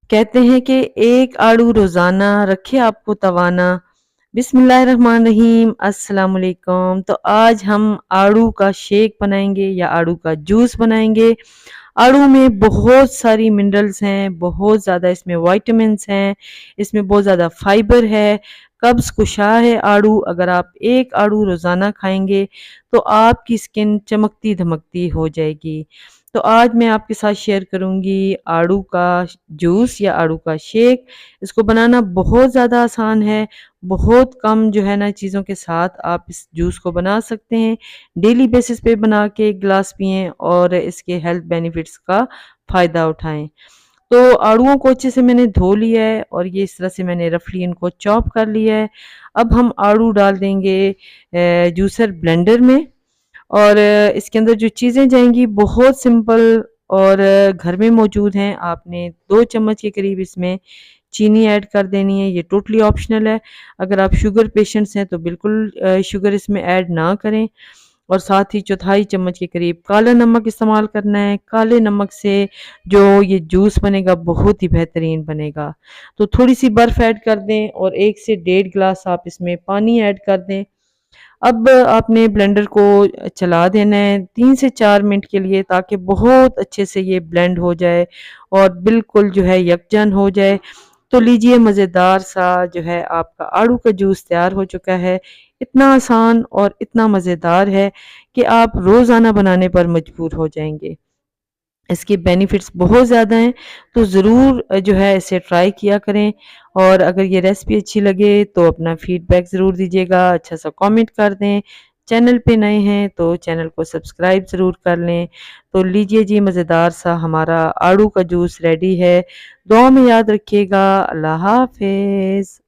कहते हैं कि एक आड़ू रोज़ाना रखे आपको तवाना। बिस्मिल्लाहिर्रहमानिर्रहीम, अस्सलाम वालेकुम। तो आज हम आड़ू का शेक बनाएंगे या आड़ू का जूस बनाएंगे। आड़ू में बहुत सारी मिनरल्स हैं, बहुत ज़्यादा इसमें विटामिन्स हैं, इसमें बहुत ज़्यादा फाइबर है, कब्ज़ कुशा है आड़ू। अगर आप एक आड़ू रोज़ाना खाएंगे तो आपकी स्किन चमकती धमकती हो जाएगी। तो आज मैं आपके साथ शेयर करूंगी आड़ू का जूस या आड़ू का शेक। इसको बनाना बहुत ज़्यादा आसान है। बहुत कम जो है ना चीज़ों के साथ आप इस जूस को बना सकते हैं। डेली बेसिस पे बना के एक गिलास पिएं और इसके हेल्थ बेनिफिट्स का फ़ायदा उठाएं। तो आड़ूओं को अच्छे से मैंने धो लिया है और ये इस तरह से मैंने रफली इनको चॉप कर लिया है। अब हम आड़ू डाल देंगे जूसर ब्लेंडर में। और इसके अंदर जो चीज़ें जाएंगी बहुत सिंपल और घर में मौजूद हैं। आपने 2 चम्मच के करीब इसमें चीनी ऐड कर देनी है। ये टोटली ऑप्शनल है। अगर आप शुगर पेशेंट्स हैं तो बिल्कुल शुगर इसमें ऐड ना करें। और साथ ही चौथाई चम्मच के करीब काला नमक इस्तेमाल करना है। काले नमक से जो ये जूस बनेगा बहुत ही बेहतरीन बनेगा। तो थोड़ी सी बर्फ़ ऐड कर दें और 1 से 1.5 गिलास आप इसमें पानी ऐड कर दें। अब आपने ब्लेंडर को चला देना है 3 से 4 मिनट के लिए, ताकि बहुत अच्छे से ये ब्लेंड हो जाए और बिल्कुल जो है यकजन हो जाए। तो लीजिए, मज़ेदार सा जो है आपका आड़ू का जूस तैयार हो चुका है। इतना आसान और इतना मज़ेदार है कि आप रोज़ाना बनाने पर मजबूर हो जाएंगे। इसके बेनिफिट्स बहुत ज़्यादा हैं। तो ज़रूर जो है इसे ट्राई किया करें। और अगर ये रेसिपी अच्छी लगे तो अपना फीडबैक ज़रूर दीजिएगा, अच्छा सा कमेंट कर दें। चैनल पे नए हैं तो चैनल को सब्सक्राइब ज़रूर कर लें। तो लीजिए जी, मज़ेदार सा हमारा आड़ू का जूस रेडी है। दुआ में याद रखिएगा। अल्लाह हाफ़िज़।